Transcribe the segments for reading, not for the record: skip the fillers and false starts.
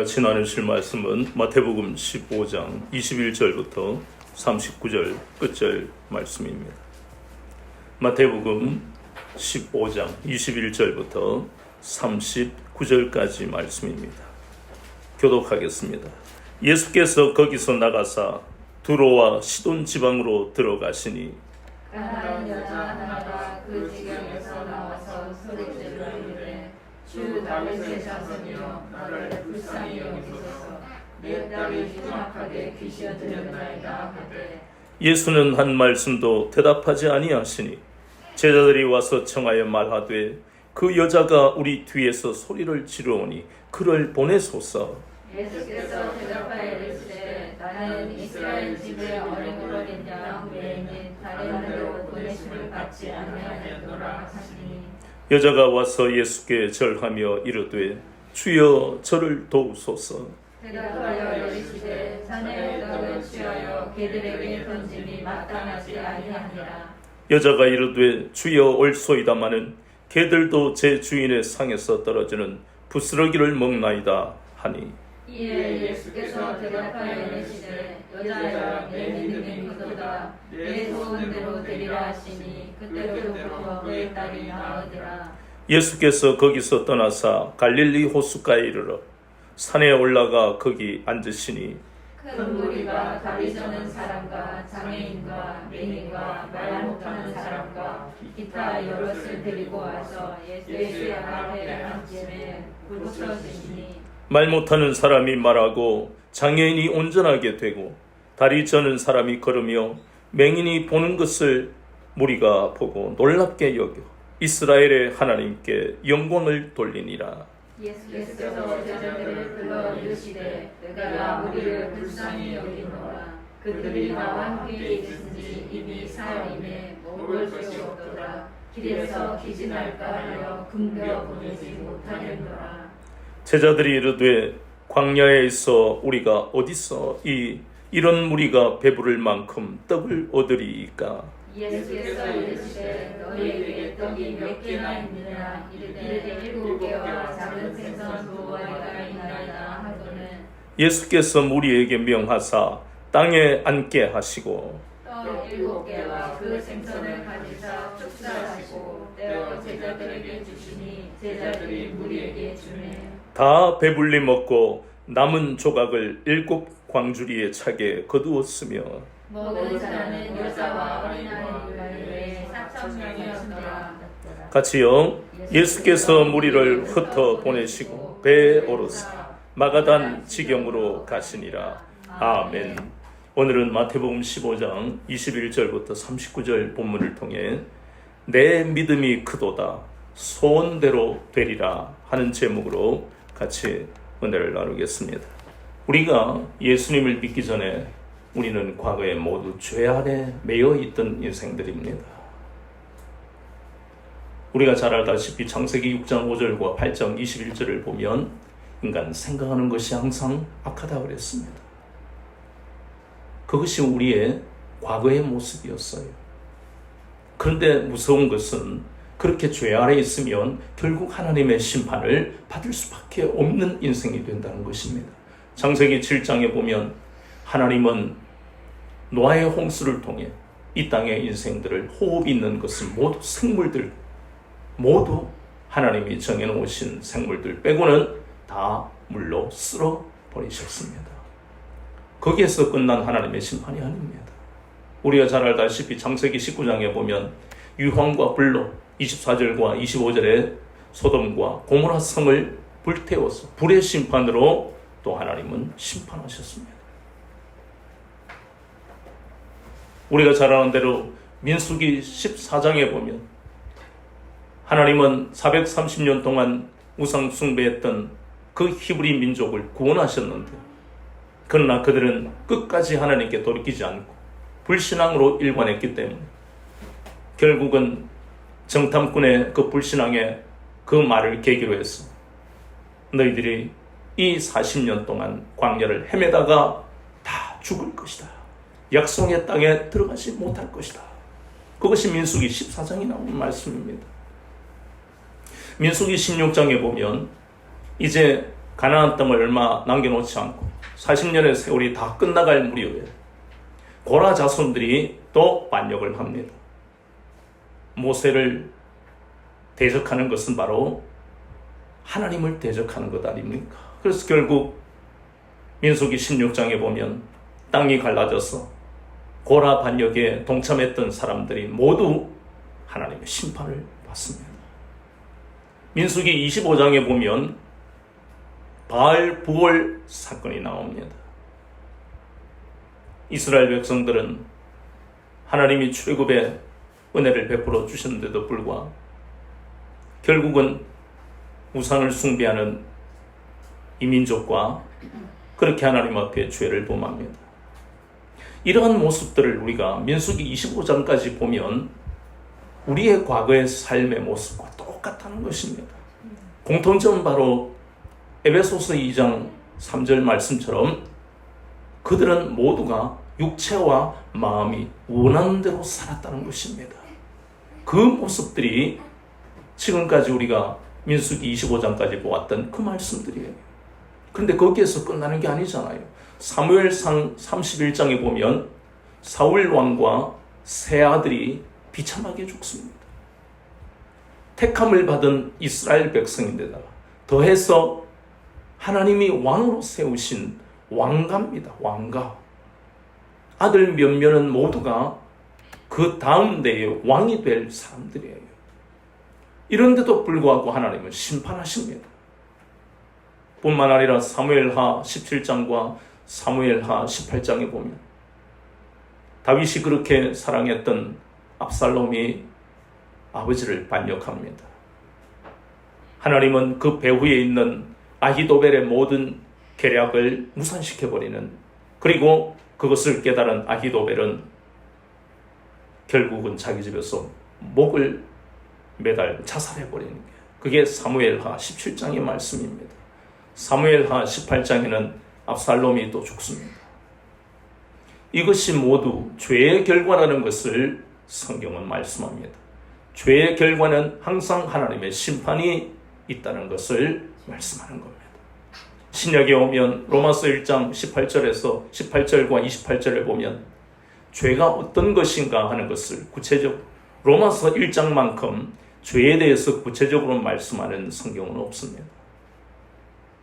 같이 나누실 말씀은 마태복음 15장 21절부터 39절 끝절 말씀입니다. 마태복음 15장 21절부터 39절까지 말씀입니다. 교독하겠습니다. 예수께서 거기서 나가사 두로와 시돈 지방으로 들어가시니 가난한 여자 하나가 그 지경에서 나와서 소리를 이르되 주 다윗의 자손이여 나를 불쌍히 여기소서 내 딸이 흉악하게 귀신 들렸나이다 하되 예수는 한 말씀도 대답하지 아니하시니 제자들이 와서 청하여 말하되 그 여자가 우리 뒤에서 소리를 지르오니 그를 보내소서. 예수께서 대답하여 이르시되 나는 이스라엘 집에 어린으로 양 외에는 다른 데로 보내심을 받지 아니하였노라 하시니 여자가 와서 예수께 절하며 이르되 주여 저를 도우소서. 대답하여 이르시되 자네의 떡을 취하여 개들에게 던짐이 마땅하지 아니하니라. 여자가 이르되 주여 옳소이다마는 개들도 제 주인의 상에서 떨어지는 부스러기를 먹나이다 하니 이에 예수께서 대답하여 이르시되 여자야 내 믿음이 크도다 내 소원대로 되리라 하시니 그때로부터 내 딸이 나으리라. 예수께서 거기서 떠나사 갈릴리 호숫가에 이르러 산에 올라가 거기 앉으시니 큰 무리가 다리 저는 사람과 장애인과 맹인과 말 못하는 사람과 기타 여럿을 데리고 와서 예수의 앞에 앉음에 붙여주시니 말 못하는 사람이 말하고 장애인이 온전하게 되고 다리 저는 사람이 걸으며 맹인이 보는 것을 무리가 보고 놀랍게 여겨 이스라엘의 하나님께 영광을 돌리니라. 예수께서 제자들을 불러 이르시되 내가 우리를 불쌍히 여기노라. 그들이 나와 함께 있은지 이미 사흘이매 먹을 것이 없도다. 길에서 기진할까 하여 굶겨 보내지 못하겠노라. 제자들이 이르되 광야에 있어 우리가 어디서 이런 무리가 배부를 만큼 떡을 얻으리이까. 예수께서 이르시되 너희에게 떡이 몇 개나 있느냐 이르되 7개와 작은 생선 2마리가 있나이다 하거늘 예수께서 무리에게 명하사 땅에 앉게 하시고 떡 7개와 그 생선을 가지사 축사하시고 떼어 제자들에게 주시니 제자들이 무리에게 주매 다 배불리 먹고 남은 조각을 7 광주리에 차게 거두었으며 먹은 자는 여자와 어린아이 외에 4,000명이었더라. 같이요. 예수께서 무리를 흩어 보내시고 배에 오르사 마가단 지경으로 가시니라. 아멘. 오늘은 마태복음 15장 21절부터 39절 본문을 통해 내 믿음이 크도다 소원대로 되리라 하는 제목으로 같이 은혜를 나누겠습니다. 우리가 예수님을 믿기 전에 우리는 과거에 모두 죄 아래 매여 있던 인생들입니다. 우리가 잘 알다시피 창세기 6장 5절과 8장 21절을 보면 인간 생각하는 것이 항상 악하다 그랬습니다. 그것이 우리의 과거의 모습이었어요. 그런데 무서운 것은 그렇게 죄 아래 있으면 결국 하나님의 심판을 받을 수밖에 없는 인생이 된다는 것입니다. 창세기 7장에 보면 하나님은 노아의 홍수를 통해 이 땅의 인생들을 호흡 있는 것은 모두 생물들 모두 하나님이 정해놓으신 생물들 빼고는 다 물로 쓸어버리셨습니다. 거기에서 끝난 하나님의 심판이 아닙니다. 우리가 잘 알다시피 창세기 19장에 보면 유황과 불로 24절과 25절에 소돔과 고모라 성을 불태워서 불의 심판으로 또 하나님은 심판하셨습니다. 우리가 잘 아는 대로 민수기 14장에 보면 하나님은 430년 동안 우상 숭배했던 그 히브리 민족을 구원하셨는데, 그러나 그들은 끝까지 하나님께 돌이키지 않고 불신앙으로 일관했기 때문에 결국은 정탐꾼의 그 불신앙의 그 말을 계기로 해서 너희들이 이 40년 동안 광야를 헤매다가 다 죽을 것이다. 약속의 땅에 들어가지 못할 것이다. 그것이 민수기 14장에 나오는 말씀입니다. 민수기 16장에 보면 이제 가나안 땅을 얼마 남겨놓지 않고 40년의 세월이 다 끝나갈 무렵에 고라 자손들이 또 반역을 합니다. 모세를 대적하는 것은 바로 하나님을 대적하는 것 아닙니까? 그래서 결국 민수기 16장에 보면 땅이 갈라져서 고라 반역에 동참했던 사람들이 모두 하나님의 심판을 받습니다. 민수기 25장에 보면 바알 부월 사건이 나옵니다. 이스라엘 백성들은 하나님이 출애굽의 은혜를 베풀어 주셨는데도 불구하고 결국은 우상을 숭배하는 이 민족과 그렇게 하나님 앞에 죄를 범합니다. 이러한 모습들을 우리가 민수기 25장까지 보면 우리의 과거의 삶의 모습과 똑같다는 것입니다. 공통점은 바로 에베소서 2장 3절 말씀처럼 그들은 모두가 육체와 마음이 원하는 대로 살았다는 것입니다. 그 모습들이 지금까지 우리가 민수기 25장까지 보았던 그 말씀들이에요. 그런데 거기에서 끝나는 게 아니잖아요. 사무엘상 31장에 보면 사울 왕과 세 아들이 비참하게 죽습니다. 택함을 받은 이스라엘 백성인데다가 더해서 하나님이 왕으로 세우신 왕가입니다. 왕가. 아들 몇몇은 모두가 그 다음 대에 왕이 될 사람들이에요. 이런데도 불구하고 하나님은 심판하십니다. 뿐만 아니라 사무엘하 17장과 사무엘하 18장에 보면 다윗이 그렇게 사랑했던 압살롬이 아버지를 반역합니다. 하나님은 그 배후에 있는 아히도벨의 모든 계략을 무산시켜버리는, 그리고 그것을 깨달은 아히도벨은 결국은 자기 집에서 목을 매달고 자살해버리는 게, 그게 사무엘하 17장의 말씀입니다. 사무엘하 18장에는 압살롬이 또 죽습니다. 이것이 모두 죄의 결과라는 것을 성경은 말씀합니다. 죄의 결과는 항상 하나님의 심판이 있다는 것을 말씀하는 겁니다. 신약에 오면 로마서 1장 18절에서 18절과 28절에 보면 죄가 어떤 것인가 하는 것을 구체적, 로마서 1장만큼 죄에 대해서 구체적으로 말씀하는 성경은 없습니다.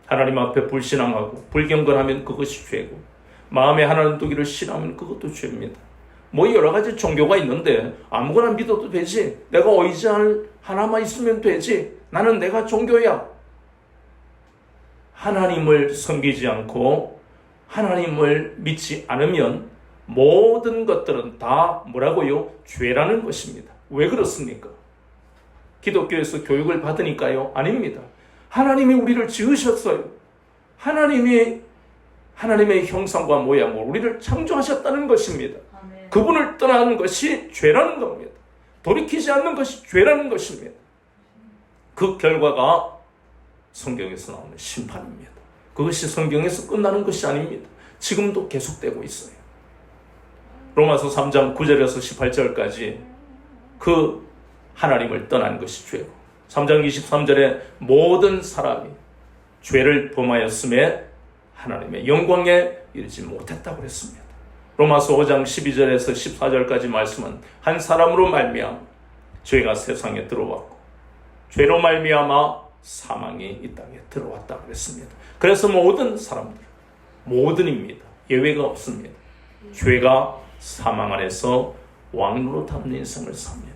하나님 앞에 불신앙하고 불경건하면 그것이 죄고, 마음에 하나님 두기를 싫어하면 그것도 죄입니다. 뭐 여러 가지 종교가 있는데 아무거나 믿어도 되지, 내가 의지할 하나만 있으면 되지, 나는 내가 종교야. 하나님을 섬기지 않고 하나님을 믿지 않으면 모든 것들은 다 뭐라고요? 죄라는 것입니다. 왜 그렇습니까? 기독교에서 교육을 받으니까요? 아닙니다. 하나님이 우리를 지으셨어요. 하나님의 형상과 모양으로 우리를 창조하셨다는 것입니다. 아멘. 그분을 떠나는 것이 죄라는 겁니다. 돌이키지 않는 것이 죄라는 것입니다. 그 결과가 성경에서 나오는 심판입니다. 그것이 성경에서 끝나는 것이 아닙니다. 지금도 계속되고 있어요. 로마서 3장 9절에서 18절까지 그 하나님을 떠난 것이 죄고, 3장 23절에 모든 사람이 죄를 범하였음에 하나님의 영광에 이르지 못했다고 그랬습니다. 로마서 5장 12절에서 14절까지 말씀은 한 사람으로 말미암아 죄가 세상에 들어왔고 죄로 말미암아 사망이 이 땅에 들어왔다 그랬습니다. 그래서 모든 사람들, 모든입니다. 예외가 없습니다. 죄가 사망 안에서 왕노로 담는 인생을 삽니다.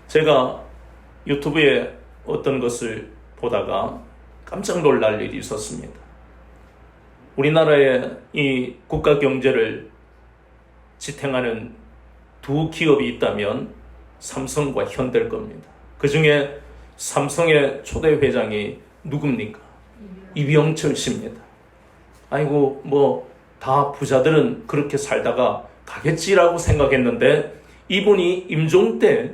제가 유튜브에 어떤 것을 보다가 깜짝 놀랄 일이 있었습니다. 우리나라의 이 국가 경제를 지탱하는 두 기업이 있다면 삼성과 현대일 겁니다. 그 중에 삼성의 초대 회장이 누굽니까? 이병철 씨입니다. 아이고 뭐 다 부자들은 그렇게 살다가 가겠지라고 생각했는데 이분이 임종 때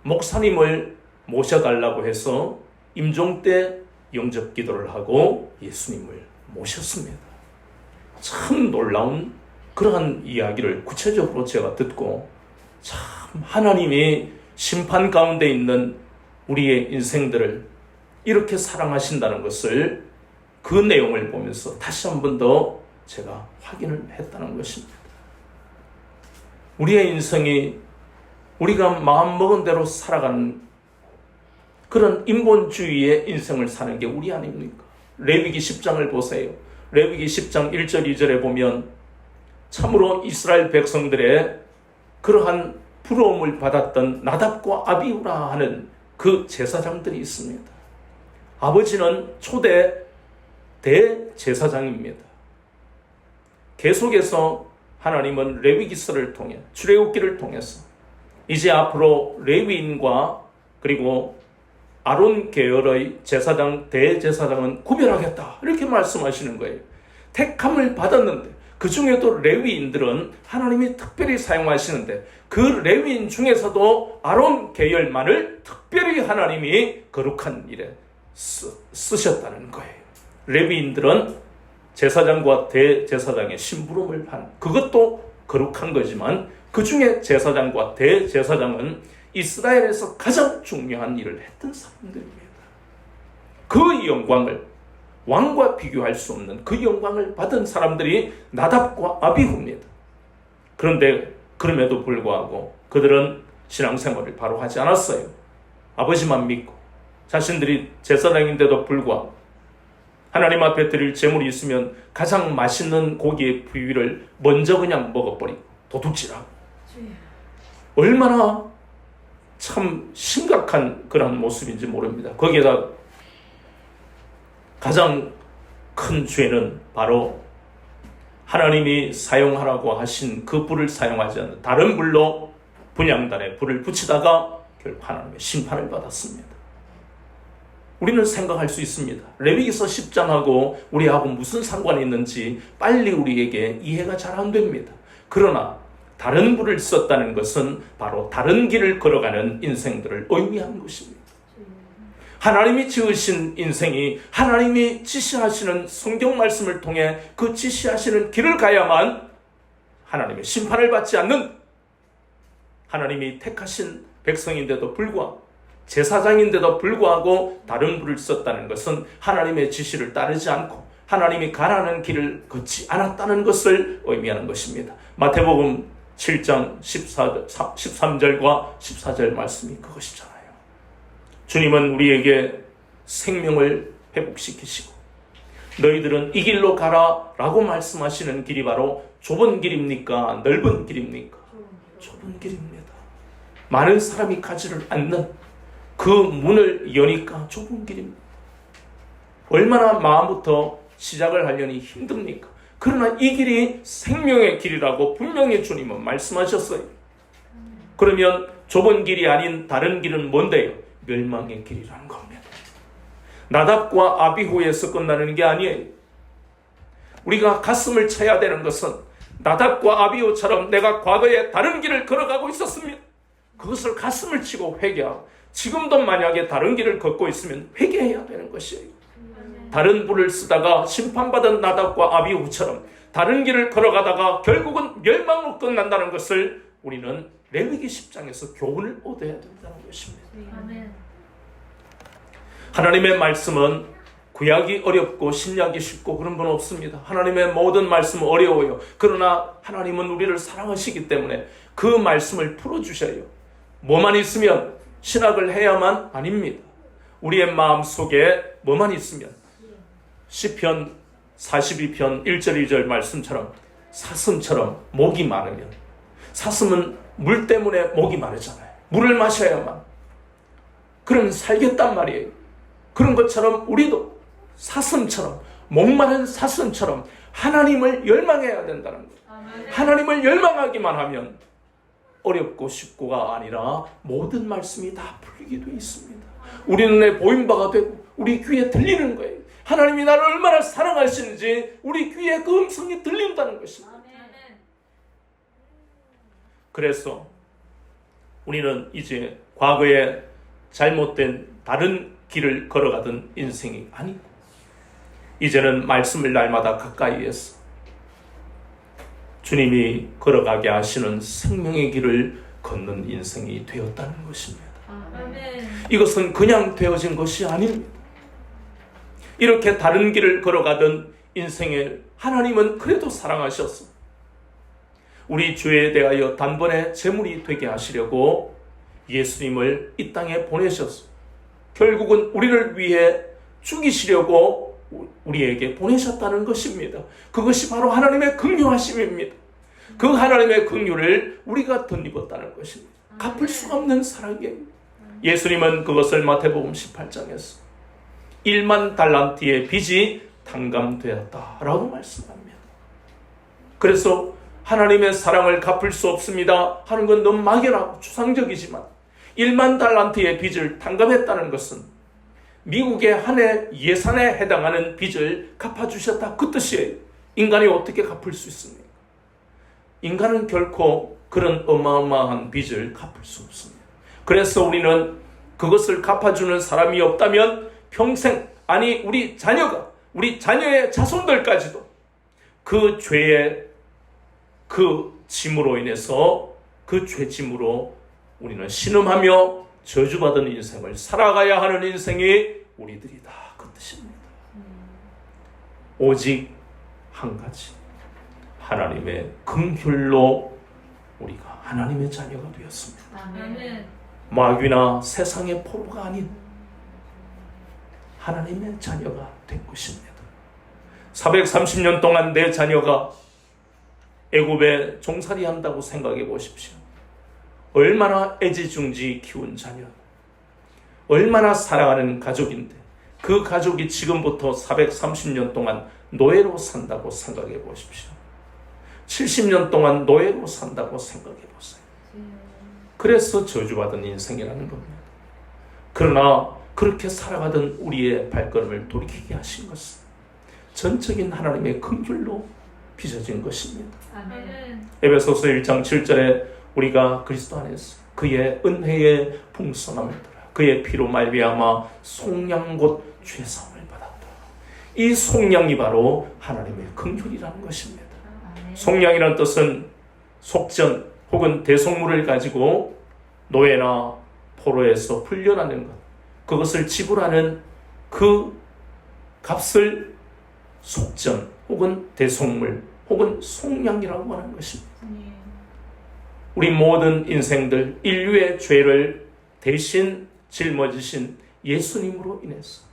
목사님을 모셔달라고 해서 임종 때 영접 기도를 하고 예수님을 모셨습니다. 참 놀라운 그러한 이야기를 구체적으로 제가 듣고 참 하나님이 심판 가운데 있는 우리의 인생들을 이렇게 사랑하신다는 것을 그 내용을 보면서 다시 한 번 더 제가 확인을 했다는 것입니다. 우리의 인생이 우리가 마음먹은 대로 살아가는 그런 인본주의의 인생을 사는 게 우리 아닙니까? 레위기 10장을 보세요. 레위기 10장 1절 2절에 보면 참으로 이스라엘 백성들의 그러한 부러움을 받았던 나답과 아비후라 하는 그 제사장들이 있습니다. 아버지는 초대 대제사장입니다. 계속해서 하나님은 레위기서를 통해 출애굽기를 통해서 이제 앞으로 레위인과 그리고 아론 계열의 제사장 대제사장은 구별하겠다 이렇게 말씀하시는 거예요. 택함을 받았는데 그 중에도 레위인들은 하나님이 특별히 사용하시는데 그 레위인 중에서도 아론 계열만을 특별히 하나님이 거룩한 일에 쓰셨다는 거예요. 레위인들은 제사장과 대제사장의 심부름을 하는 그것도 거룩한 거지만 그 중에 제사장과 대제사장은 이스라엘에서 가장 중요한 일을 했던 사람들입니다. 그 영광을 왕과 비교할 수 없는 그 영광을 받은 사람들이 나답과 아비후입니다. 그런데 그럼에도 불구하고 그들은 신앙생활을 바로 하지 않았어요. 아버지만 믿고 자신들이 제사장인데도 불구하고 하나님 앞에 드릴 제물이 있으면 가장 맛있는 고기의 부위를 먼저 그냥 먹어버리고 도둑질하고 얼마나 참 심각한 그런 모습인지 모릅니다. 거기에다 가장 큰 죄는 바로 하나님이 사용하라고 하신 그 불을 사용하지 않는 다른 불로 분향단에 불을 붙이다가 결국 하나님의 심판을 받았습니다. 우리는 생각할 수 있습니다. 레위기서 10장하고 우리하고 무슨 상관이 있는지 빨리 우리에게 이해가 잘 안 됩니다. 그러나 다른 불을 썼다는 것은 바로 다른 길을 걸어가는 인생들을 의미하는 것입니다. 하나님이 지으신 인생이 하나님이 지시하시는 성경 말씀을 통해 그 지시하시는 길을 가야만 하나님의 심판을 받지 않는 하나님이 택하신 백성인데도 불구하고 제사장인데도 불구하고 다른 불을 썼다는 것은 하나님의 지시를 따르지 않고 하나님이 가라는 길을 걷지 않았다는 것을 의미하는 것입니다. 마태복음 7장 13절과 14절 말씀이 그것이잖아요. 주님은 우리에게 생명을 회복시키시고 너희들은 이 길로 가라 라고 말씀하시는 길이 바로 좁은 길입니까? 넓은 길입니까? 좁은 길입니다. 많은 사람이 가지를 않는 그 문을 여니까 좁은 길입니다. 얼마나 마음부터 시작을 하려니 힘듭니까? 그러나 이 길이 생명의 길이라고 분명히 주님은 말씀하셨어요. 그러면 좁은 길이 아닌 다른 길은 뭔데요? 멸망의 길이라는 겁니다. 나답과 아비후에서 끝나는 게 아니에요. 우리가 가슴을 쳐야 되는 것은 나답과 아비후처럼 내가 과거에 다른 길을 걸어가고 있었습니다. 그것을 가슴을 치고 회개하고 지금도 만약에 다른 길을 걷고 있으면 회개해야 되는 것이에요. 다른 불을 쓰다가 심판받은 나답과 아비후처럼 다른 길을 걸어가다가 결국은 멸망으로 끝난다는 것을 우리는 레위기 10장에서 교훈을 얻어야 된다는 것입니다. 하나님의 말씀은 구약이 어렵고 신약이 쉽고 그런 건 없습니다. 하나님의 모든 말씀은 어려워요. 그러나 하나님은 우리를 사랑하시기 때문에 그 말씀을 풀어주셔요. 뭐만 있으면 신학을 해야만 아닙니다. 우리의 마음속에 뭐만 있으면 시편 42편 1절 2절 말씀처럼 사슴처럼 목이 마르면, 사슴은 물 때문에 목이 마르잖아요. 물을 마셔야만 그런 살겠단 말이에요. 그런 것처럼 우리도 사슴처럼, 목마른 사슴처럼 하나님을 열망해야 된다는 거예요. 하나님을 열망하기만 하면 어렵고 쉽고가 아니라 모든 말씀이 다 풀리게 되어 있습니다. 우리 눈에 보인 바가 되고 우리 귀에 들리는 거예요. 하나님이 나를 얼마나 사랑하시는지 우리 귀에 그 음성이 들린다는 것입니다. 그래서 우리는 이제 과거에 잘못된 다른 길을 걸어가던 인생이 아니고, 이제는 말씀을 날마다 가까이에서 주님이 걸어가게 하시는 생명의 길을 걷는 인생이 되었다는 것입니다. 이것은 그냥 되어진 것이 아닙니다. 이렇게 다른 길을 걸어가던 인생에 하나님은 그래도 사랑하셔서 우리 죄에 대하여 단번에 제물이 되게 하시려고 예수님을 이 땅에 보내셔서 결국은 우리를 위해 죽이시려고 우리에게 보내셨다는 것입니다. 그것이 바로 하나님의 긍휼하심입니다. 그 하나님의 긍휼을 우리가 덧입었다는 것입니다. 갚을 수가 없는 사랑이에요. 예수님은 그것을 마태복음 18장에서 1만 달란트의 빚이 탕감되었다라고 말씀합니다. 그래서 하나님의 사랑을 갚을 수 없습니다 하는 건 너무 막연하고 추상적이지만 1만 달란트의 빚을 탕감했다는 것은 미국의 한 해 예산에 해당하는 빚을 갚아주셨다, 그 뜻이에요. 인간이 어떻게 갚을 수 있습니까? 인간은 결코 그런 어마어마한 빚을 갚을 수 없습니다. 그래서 우리는 그것을 갚아주는 사람이 없다면 평생, 아니 우리 자녀가, 우리 자녀의 자손들까지도 그 죄의 그 짐으로 인해서, 그 죄짐으로 우리는 신음하며 저주받은 인생을 살아가야 하는 인생이 우리들이다, 그 뜻입니다. 오직 한 가지, 하나님의 긍휼로 우리가 하나님의 자녀가 되었습니다. 아멘. 마귀나 세상의 포로가 아닌 하나님의 자녀가 된 것입니다. 430년 동안 내 자녀가 애굽에 종살이 한다고 생각해 보십시오. 얼마나 애지중지 키운 자녀, 얼마나 사랑하는 가족인데 그 가족이 지금부터 430년 동안 노예로 산다고 생각해 보십시오. 70년 동안 노예로 산다고 생각해 보세요. 그래서 저주받은 인생이라는 겁니다. 그러나 그렇게 살아가던 우리의 발걸음을 돌이키게 하신 것은 전적인 하나님의 긍휼로 빚어진 것입니다. 아멘. 에베소서 1장 7절에 우리가 그리스도 안에서 그의 은혜의 풍성함을 따라 그의 피로 말미암아 속량 곧 죄사함을 받았다. 이 속량이 바로 하나님의 긍휼이라는 것입니다. 속량이라는 뜻은 속전 혹은 대속물을 가지고 노예나 포로에서 풀려나는 것, 그것을 지불하는 그 값을 속전 혹은 대속물 혹은 속량이라고 하는 것입니다. 우리 모든 인생들, 인류의 죄를 대신 짊어지신 예수님으로 인해서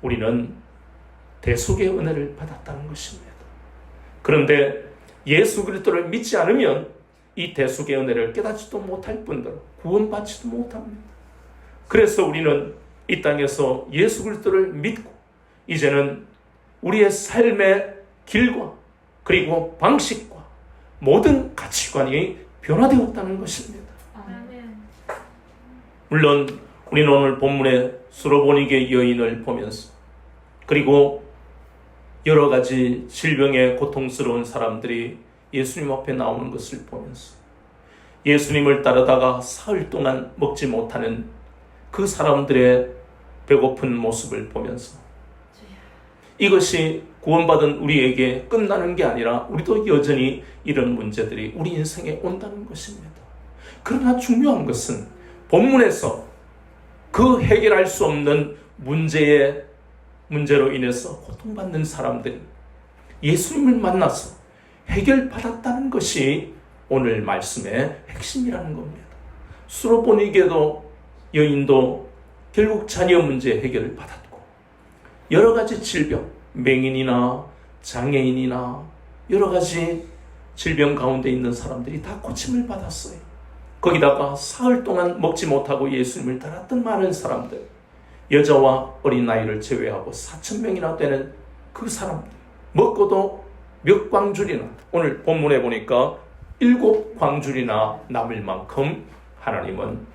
우리는 대속의 은혜를 받았다는 것입니다. 그런데 예수 그리스도를 믿지 않으면 이 대속의 은혜를 깨닫지도 못할 뿐더러 구원받지도 못합니다. 그래서 우리는 이 땅에서 예수 그리스도를 믿고 이제는 우리의 삶의 길과 그리고 방식과 모든 가치관이 변화되었다는 것입니다. 물론 우리는 오늘 본문의 수로보니게 여인을 보면서, 그리고 여러 가지 질병에 고통스러운 사람들이 예수님 앞에 나오는 것을 보면서 예수님을 따르다가 사흘 동안 먹지 못하는 그 사람들의 배고픈 모습을 보면서 이것이 구원받은 우리에게 끝나는 게 아니라 우리도 여전히 이런 문제들이 우리 인생에 온다는 것입니다. 그러나 중요한 것은 본문에서 그 해결할 수 없는 문제로 인해서 고통받는 사람들이 예수님을 만나서 해결받았다는 것이 오늘 말씀의 핵심이라는 겁니다. 수로보니게도 여인도 결국 자녀 문제 해결을 받았고, 여러 가지 질병, 맹인이나 장애인이나 여러 가지 질병 가운데 있는 사람들이 다 고침을 받았어요. 거기다가 사흘 동안 먹지 못하고 예수님을 따랐던 많은 사람들, 여자와 어린 아이를 제외하고 4,000명이나 되는 그 사람들, 먹고도 몇 광줄이나, 오늘 본문에 보니까 7광줄이나 남을 만큼 하나님은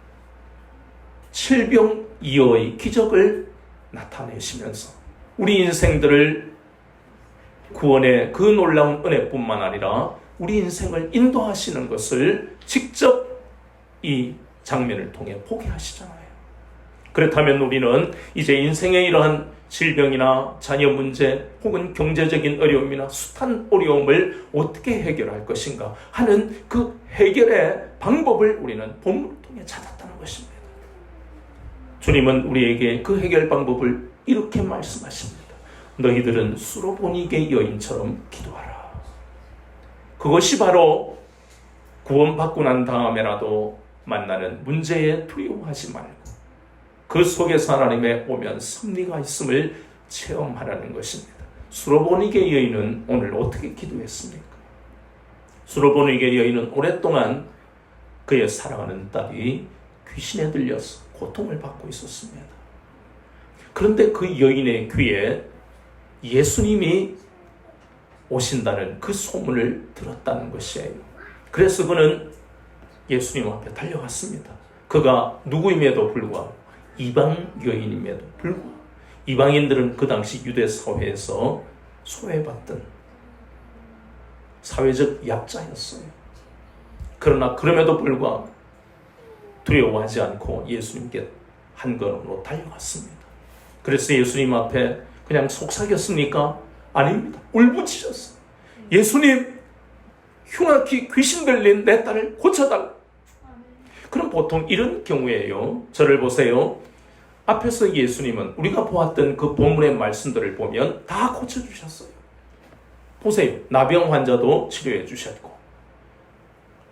칠병이어의 기적을 나타내시면서 우리 인생들을 구원의 그 놀라운 은혜뿐만 아니라 우리 인생을 인도하시는 것을 직접 이 장면을 통해 보게 하시잖아요. 그렇다면 우리는 이제 인생의 이러한 질병이나 자녀 문제 혹은 경제적인 어려움이나 숱한 어려움을 어떻게 해결할 것인가 하는 그 해결의 방법을 우리는 본문을 통해 찾았다는 것입니다. 주님은 우리에게 그 해결 방법을 이렇게 말씀하십니다. 너희들은 수로보니게 여인처럼 기도하라. 그것이 바로 구원받고 난 다음에라도 만나는 문제에 두려워하지 말고 그 속에서 하나님의 오면 섭리가 있음을 체험하라는 것입니다. 수로보니게 여인은 오늘 어떻게 기도했습니까? 수로보니게 여인은 오랫동안 그의 사랑하는 딸이 귀신에 들려서 고통을 받고 있었습니다. 그런데 그 여인의 귀에 예수님이 오신다는 그 소문을 들었다는 것이에요. 그래서 그는 예수님 앞에 달려갔습니다. 그가 누구임에도 불구하고 이방 여인임에도 불구하고 이방인들은 그 당시 유대 사회에서 소외받던 사회적 약자였어요. 그러나 그럼에도 불구하고 두려워하지 않고 예수님께 한 걸음으로 달려갔습니다. 그래서 예수님 앞에 그냥 속삭였습니까? 아닙니다. 울부짖었어요. 예수님, 흉악히 귀신 들린 내 딸을 고쳐달라. 그럼 보통 이런 경우에요. 저를 보세요. 앞에서 예수님은 우리가 보았던 그 본문의 말씀들을 보면 다 고쳐주셨어요. 보세요. 나병 환자도 치료해 주셨고,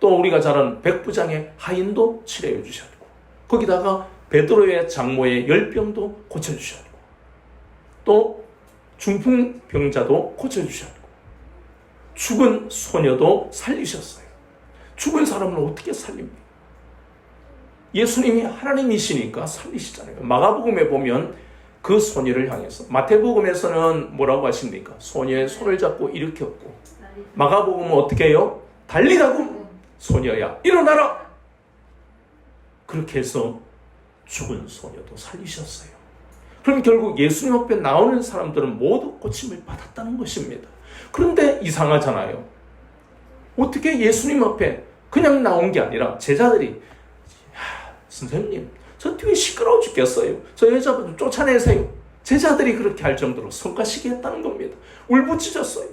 또 우리가 잘 아는 백부장의 하인도 치료해 주셨고, 거기다가 베드로의 장모의 열병도 고쳐주셨고, 또 중풍병자도 고쳐주셨고, 죽은 소녀도 살리셨어요. 죽은 사람은 어떻게 살립니까? 예수님이 하나님이시니까 살리시잖아요. 마가복음에 보면 그 소녀를 향해서, 마태복음에서는 뭐라고 하십니까? 소녀의 손을 잡고 일으켰고, 마가복음은 어떻게 해요? 달리라고, 소녀야 일어나라. 그렇게 해서 죽은 소녀도 살리셨어요. 그럼 결국 예수님 앞에 나오는 사람들은 모두 고침을 받았다는 것입니다. 그런데 이상하잖아요. 어떻게 예수님 앞에 그냥 나온 게 아니라 제자들이, 선생님, 저 뒤에 시끄러워 죽겠어요. 저 여자분 쫓아내세요. 제자들이 그렇게 할 정도로 성가시게 했다는 겁니다. 울부짖었어요.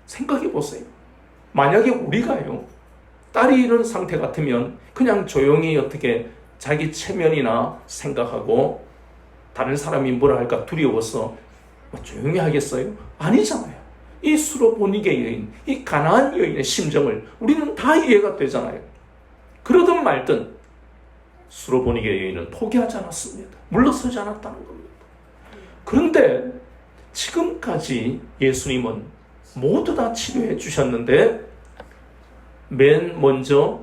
생각해 보세요. 만약에 우리가요, 딸이 이런 상태 같으면 그냥 조용히 어떻게 자기 체면이나 생각하고 다른 사람이 뭐라 할까 두려워서 조용히 하겠어요? 아니잖아요. 이 수로보니게 여인, 이 가나안 여인의 심정을 우리는 다 이해가 되잖아요. 그러든 말든 수로보니게 여인은 포기하지 않았습니다. 물러서지 않았다는 겁니다. 그런데 지금까지 예수님은 모두 다 치료해 주셨는데 맨 먼저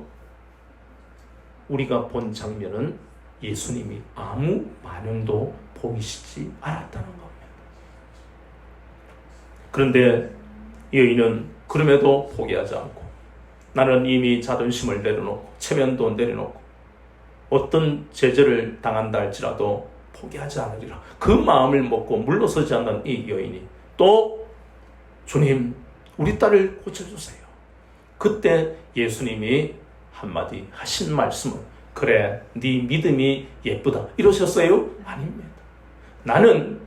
우리가 본 장면은 예수님이 아무 반응도 보이시지 않았다는 겁니다. 그런데 여인은 그럼에도 포기하지 않고, 나는 이미 자존심을 내려놓고 체면도 내려놓고 어떤 제재를 당한다 할지라도 포기하지 않으리라, 그 마음을 먹고 물러서지 않는 이 여인이 또 주님, 우리 딸을 고쳐주세요. 그때 예수님이 한마디 하신 말씀은, 그래, 네 믿음이 예쁘다 이러셨어요? 아닙니다. 나는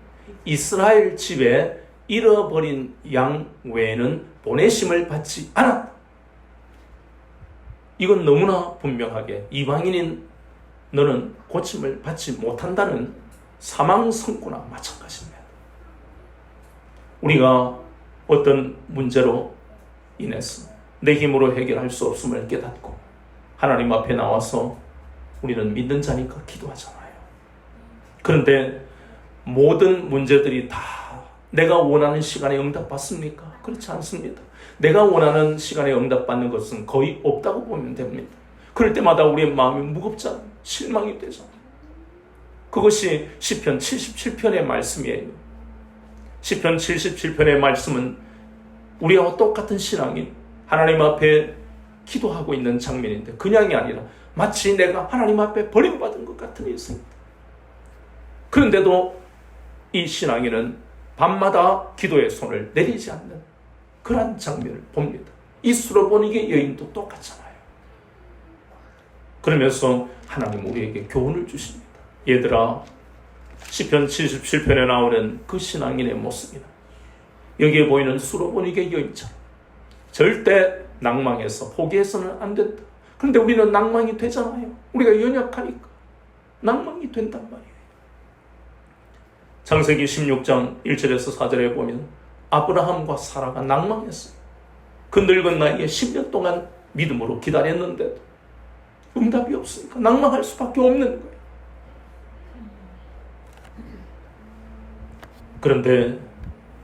이스라엘 집에 잃어버린 양 외에는 보내심을 받지 않았다. 이건 너무나 분명하게 이방인인 너는 고침을 받지 못한다는 사망 선고나 마찬가지입니다. 우리가 어떤 문제로 인해서 내 힘으로 해결할 수 없음을 깨닫고 하나님 앞에 나와서 우리는 믿는 자니까 기도하잖아요. 그런데 모든 문제들이 다 내가 원하는 시간에 응답받습니까? 그렇지 않습니다. 내가 원하는 시간에 응답받는 것은 거의 없다고 보면 됩니다. 그럴 때마다 우리의 마음이 무겁잖아요. 실망이 되잖아요. 그것이 시편 77편의 말씀이에요. 시편 77편의 말씀은 우리와 똑같은 신앙인 하나님 앞에 기도하고 있는 장면인데 그냥이 아니라 마치 내가 하나님 앞에 버림받은 것 같은 인생입니다. 그런데도 이 신앙인은 밤마다 기도의 손을 내리지 않는 그런 장면을 봅니다. 이 수로보니게 여인도 똑같잖아요. 그러면서 하나님 우리에게 교훈을 주십니다. 얘들아, 시편 77편에 나오는 그 신앙인의 모습이다. 여기에 보이는 수로보니게 여인처럼 절대 낭망해서 포기해서는 안 된다. 그런데 우리는 낭망이 되잖아요. 우리가 연약하니까 낭망이 된단 말이에요. 창세기 16장 1절에서 4절에 보면 아브라함과 사라가 낭망했어요. 그 늙은 나이에 10년 동안 믿음으로 기다렸는데도 응답이 없으니까 낭망할 수밖에 없는 거예요. 그런데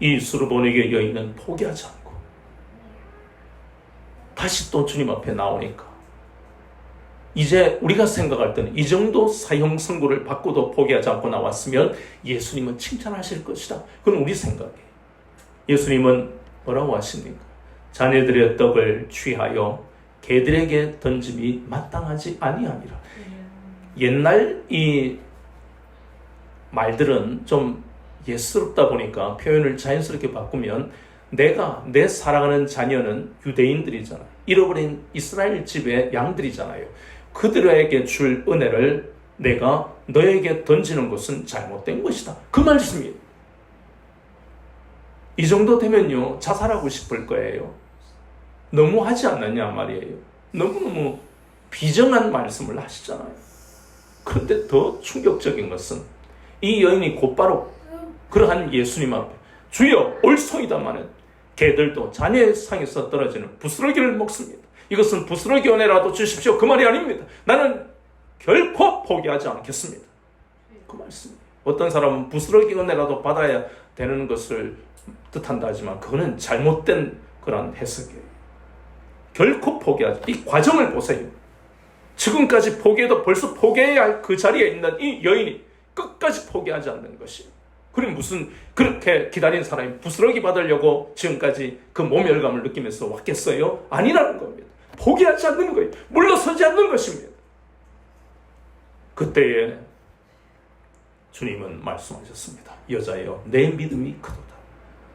이 수르보니게 여인은 포기하지 않고 다시 또 주님 앞에 나오니까 이제 우리가 생각할 때는 이 정도 사형 선고를 받고도 포기하지 않고 나왔으면 예수님은 칭찬하실 것이다. 그건 우리 생각이에요. 예수님은 뭐라고 하십니까? 자네들의 떡을 취하여 개들에게 던짐이 마땅하지 아니하니라. 옛날 이 말들은 좀 예스럽다 보니까 표현을 자연스럽게 바꾸면 내가 내 사랑하는 자녀는 유대인들이잖아요. 잃어버린 이스라엘 집의 양들이잖아요. 그들에게 줄 은혜를 내가 너에게 던지는 것은 잘못된 것이다. 그 말씀이에요. 이 정도 되면요 자살하고 싶을 거예요. 너무 하지 않느냐 말이에요. 너무너무 비정한 말씀을 하시잖아요. 그런데 더 충격적인 것은 이 여인이 곧바로 그러한 예수님 앞에 주여 올소이다마는 개들도 자녀의 상에서 떨어지는 부스러기를 먹습니다. 이것은 부스러기 은혜라도 주십시오. 그 말이 아닙니다. 나는 결코 포기하지 않겠습니다. 그 말씀이에요. 어떤 사람은 부스러기 은혜라도 받아야 되는 것을 뜻한다 하지만 그거는 잘못된 그런 해석이에요. 결코 포기하지. 이 과정을 보세요. 지금까지 포기해도 벌써 포기해야 할 그 자리에 있는 이 여인이 끝까지 포기하지 않는 것이에요. 그럼 무슨 그렇게 기다린 사람이 부스러기 받으려고 지금까지 그 모멸감을 느끼면서 왔겠어요? 아니라는 겁니다. 포기하지 않는 거예요. 물러서지 않는 것입니다. 그때에 주님은 말씀하셨습니다. 여자여, 내 믿음이 크도다.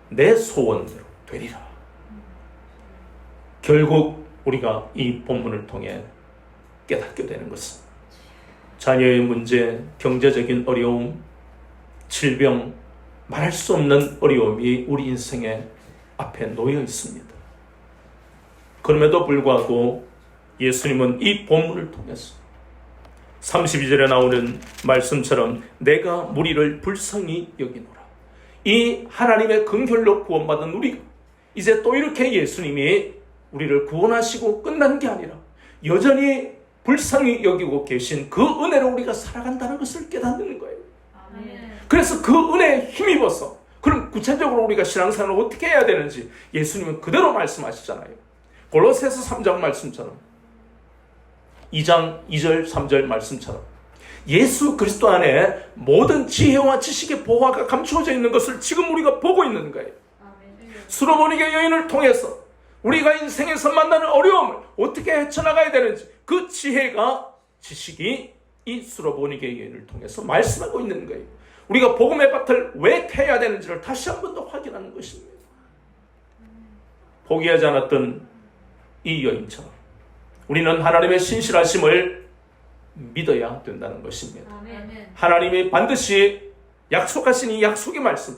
내 소원대로 되리라. 결국 우리가 이 본문을 통해 깨닫게 되는 것은 자녀의 문제, 경제적인 어려움, 질병, 말할 수 없는 어려움이 우리 인생의 앞에 놓여 있습니다. 그럼에도 불구하고 예수님은 이 본문을 통해서 32절에 나오는 말씀처럼 내가 무리를 불쌍히 여기노라. 이 하나님의 긍휼로 구원받은 우리가 이제 또 이렇게 예수님이 우리를 구원하시고 끝난 게 아니라 여전히 불쌍히 여기고 계신 그 은혜로 우리가 살아간다는 것을 깨닫는 거예요. 그래서 그 은혜에 힘입어서 그럼 구체적으로 우리가 신앙생활을 어떻게 해야 되는지 예수님은 그대로 말씀하시잖아요. 골로새서 3장 말씀처럼 2장 2절 3절 말씀처럼 예수 그리스도 안에 모든 지혜와 지식의 보화가 감추어져 있는 것을 지금 우리가 보고 있는 거예요. 수로보니게 여인을 통해서 우리가 인생에서 만나는 어려움을 어떻게 헤쳐나가야 되는지 그 지혜가 지식이 이 수로보니게 여인을 통해서 말씀하고 있는 거예요. 우리가 복음의 밭을 왜 캐야 되는지를 다시 한 번 더 확인하는 것입니다. 포기하지 않았던 이 여인처럼 우리는 하나님의 신실하심을 믿어야 된다는 것입니다. 하나님이 반드시 약속하신 이 약속의 말씀,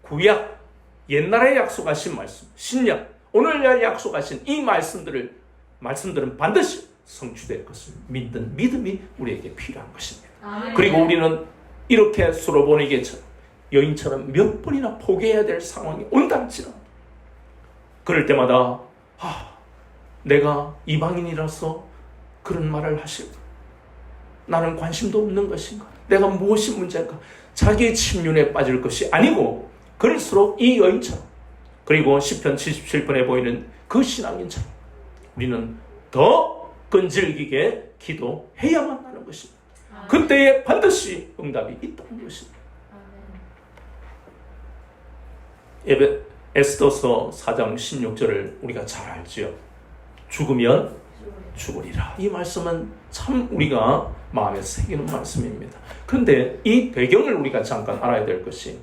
구약, 옛날에 약속하신 말씀, 신약, 오늘날 약속하신 이 말씀들은 반드시 성취될 것을 믿는 믿음이 우리에게 필요한 것입니다. 그리고 우리는 이렇게 수로보니게처럼 여인처럼 몇 번이나 포기해야 될 상황이 온다할지라도 그럴 때마다 내가 이방인이라서 그런 말을 하실까? 나는 관심도 없는 것인가? 내가 무엇이 문제인가? 자기의 침륜에 빠질 것이 아니고 그럴수록 이 여인처럼, 그리고 시편 77편에 보이는 그 신앙인처럼 우리는 더 끈질기게 기도해야만 하는 것입니다. 그때에 반드시 응답이 있다는 것입니다. 에스더서 4장 16절을 우리가 잘 알지요. 죽으면 죽으리라. 이 말씀은 참 우리가 마음에 새기는 말씀입니다. 그런데 이 배경을 우리가 잠깐 알아야 될 것이,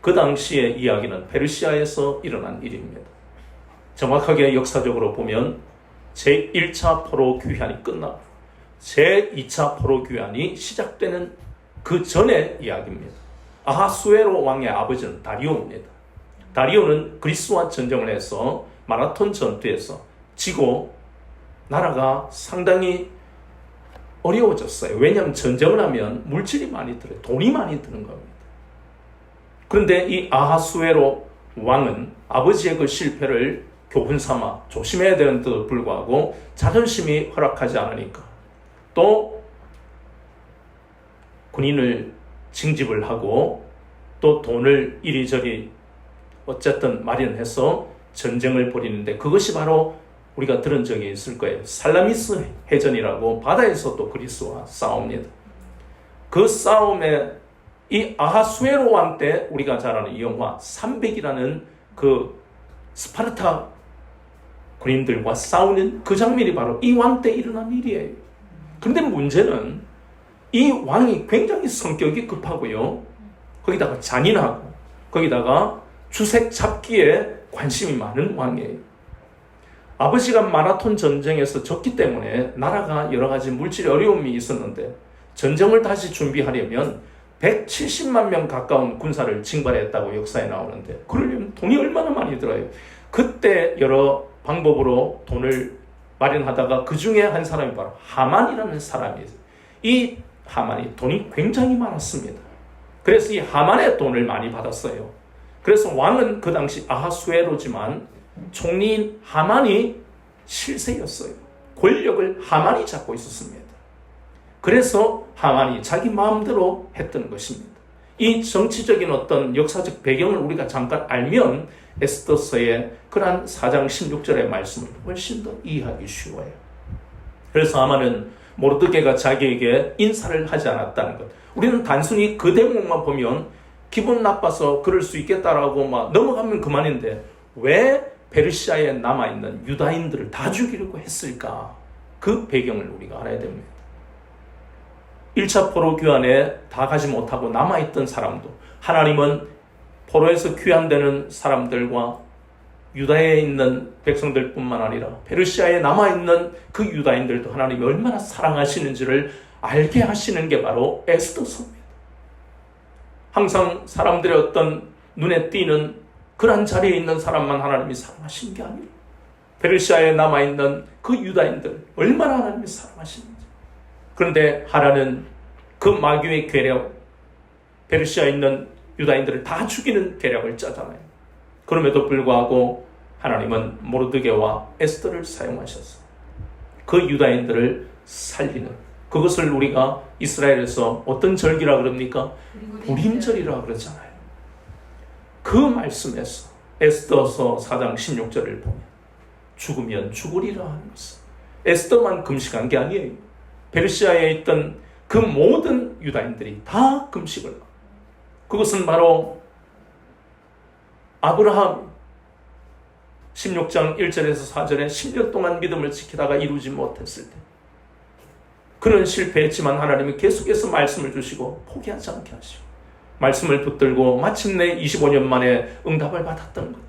그 당시의 이야기는 페르시아에서 일어난 일입니다. 정확하게 역사적으로 보면 제1차 포로 귀환이 끝나고 제2차 포로 귀환이 시작되는 그 전의 이야기입니다. 아하수에로 왕의 아버지는 다리오입니다. 다리오는 그리스와 전쟁을 해서 마라톤 전투에서 지고 나라가 상당히 어려워졌어요. 왜냐하면 전쟁을 하면 물질이 많이 들어요. 돈이 많이 드는 겁니다. 그런데 이 아하수에로 왕은 아버지의 그 실패를 교훈 삼아 조심해야 되는데도 불구하고 자존심이 허락하지 않으니까 또 군인을 징집을 하고 또 돈을 이리저리 어쨌든 마련해서 전쟁을 벌이는데, 그것이 바로 우리가 들은 적이 있을 거예요. 살라미스 해전이라고 바다에서도 그리스와 싸웁니다. 그 싸움에 이 아하수에로 왕 때 우리가 잘 아는 이 영화 300이라는 그 스파르타 군인들과 싸우는 그 장면이 바로 이 왕 때 일어난 일이에요. 그런데 문제는 이 왕이 굉장히 성격이 급하고요. 거기다가 잔인하고 거기다가 주색 잡기에 관심이 많은 왕이에요. 아버지가 마라톤 전쟁에서 졌기 때문에 나라가 여러 가지 물질 어려움이 있었는데 전쟁을 다시 준비하려면 170만 명 가까운 군사를 징발했다고 역사에 나오는데, 그러려면 돈이 얼마나 많이 들어요. 그때 여러 방법으로 돈을 마련하다가 그 중에 한 사람이 바로 하만이라는 사람이에요. 이 하만이 돈이 굉장히 많았습니다. 그래서 이 하만의 돈을 많이 받았어요. 그래서 왕은 그 당시 아하수에로지만 총리인 하만이 실세였어요. 권력을 하만이 잡고 있었습니다. 그래서 하만이 자기 마음대로 했던 것입니다. 이 정치적인 어떤 역사적 배경을 우리가 잠깐 알면 에스더서의 그러한 4장 16절의 말씀을 훨씬 더 이해하기 쉬워요. 그래서 하만은 모르드게가 자기에게 인사를 하지 않았다는 것, 우리는 단순히 그 대목만 보면 기분 나빠서 그럴 수 있겠다라고 막 넘어가면 그만인데 왜 페르시아에 남아있는 유다인들을 다 죽이려고 했을까? 그 배경을 우리가 알아야 됩니다. 1차 포로 귀환에 다 가지 못하고 남아있던 사람도 하나님은 포로에서 귀환되는 사람들과 유다에 있는 백성들뿐만 아니라 페르시아에 남아있는 그 유다인들도 하나님이 얼마나 사랑하시는지를 알게 하시는 게 바로 에스더서입니다. 항상 사람들의 어떤 눈에 띄는 그런 자리에 있는 사람만 하나님이 사랑하시는 게 아니에요. 페르시아에 남아있는 그 유다인들 얼마나 하나님이 사랑하시는지. 그런데 하라는 그 마귀의 계략, 페르시아에 있는 유다인들을 다 죽이는 계략을 짜잖아요. 그럼에도 불구하고 하나님은 모르드게와 에스더를 사용하셔서 그 유다인들을 살리는, 그것을 우리가 이스라엘에서 어떤 절기라 그럽니까? 불임절이라 그러잖아요. 그 말씀에서 에스더서 4장 16절을 보면 죽으면 죽으리라 하는 것은 에스더만 금식한 게 아니에요. 페르시아에 있던 그 모든 유다인들이 다 금식을 하고, 그것은 바로 아브라함 16장 1절에서 4절에 10년 동안 믿음을 지키다가 이루지 못했을 때 그는 실패했지만 하나님이 계속해서 말씀을 주시고 포기하지 않게 하시고 말씀을 붙들고 마침내 25년 만에 응답을 받았던 것.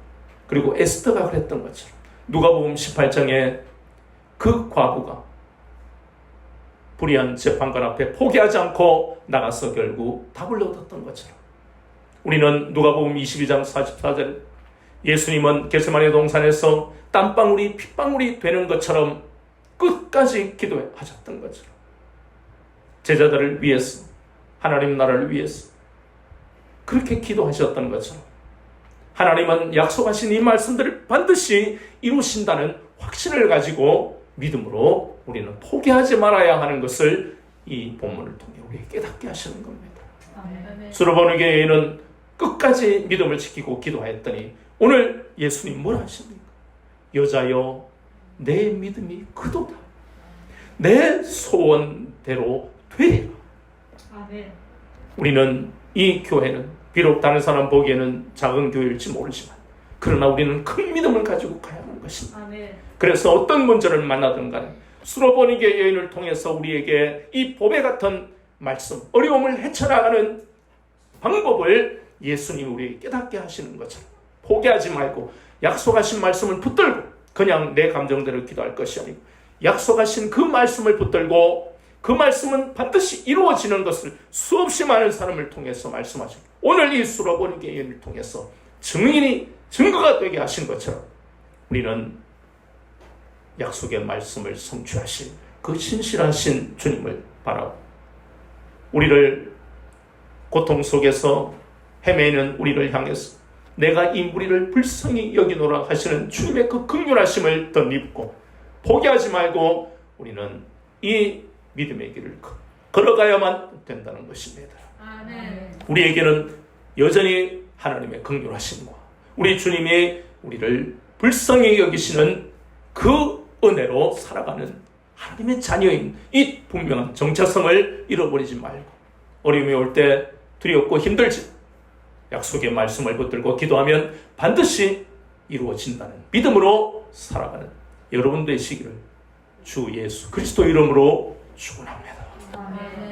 그리고 에스더가 그랬던 것처럼 누가복음 18장에 그 과부가 불의한 재판관 앞에 포기하지 않고 나가서 결국 답을 얻었던 것처럼 우리는 누가복음 22장 44절 예수님은 겟세마네 동산에서 땀방울이 핏방울이 되는 것처럼 끝까지 기도하셨던 것처럼 제자들을 위해서, 하나님 나라를 위해서 그렇게 기도하셨던 것처럼 하나님은 약속하신 이 말씀들을 반드시 이루신다는 확신을 가지고 믿음으로 우리는 포기하지 말아야 하는 것을 이 본문을 통해 우리에게 깨닫게 하시는 겁니다. 아멘. 수로보니게 여인은 끝까지 믿음을 지키고 기도하였더니 오늘 예수님 뭐라 하십니까? 여자여, 내 믿음이 크도다. 내 소원대로 되리라. 아멘. 우리는 이 교회는 비록 다른 사람 보기에는 작은 교회일지 모르지만 그러나 우리는 큰 믿음을 가지고 가야 하는 것입니다. 아멘. 그래서 어떤 문제를 만나든 간에 수로보니게 여인을 통해서 우리에게 이 보배 같은 말씀, 어려움을 헤쳐나가는 방법을 예수님이 우리에게 깨닫게 하시는 것처럼 포기하지 말고 약속하신 말씀을 붙들고 그냥 내 감정대로 기도할 것이 아니고 약속하신 그 말씀을 붙들고 그 말씀은 반드시 이루어지는 것을 수없이 많은 사람을 통해서 말씀하시고 오늘 이 수로보니게 여인을 통해서 증거가 되게 하신 것처럼 우리는 약속의 말씀을 성취하신 그 신실하신 주님을 바라고 우리를 고통 속에서 헤매는 우리를 향해서 내가 이 무리를 불쌍히 여기노라 하시는 주님의 그 긍휼하심을 덧입고 포기하지 말고 우리는 이 믿음의 길을 걸어가야만 된다는 것입니다. 아멘. 우리에게는 여전히 하나님의 긍휼하심과 우리 주님이 우리를 불쌍히 여기시는 그 은혜로 살아가는 하나님의 자녀인 이 분명한 정체성을 잃어버리지 말고 어려움이 올 때 두렵고 힘들지 약속의 말씀을 붙들고 기도하면 반드시 이루어진다는 믿음으로 살아가는 여러분 되시기를 주 예수 그리스도 이름으로 축원합니다. 아멘.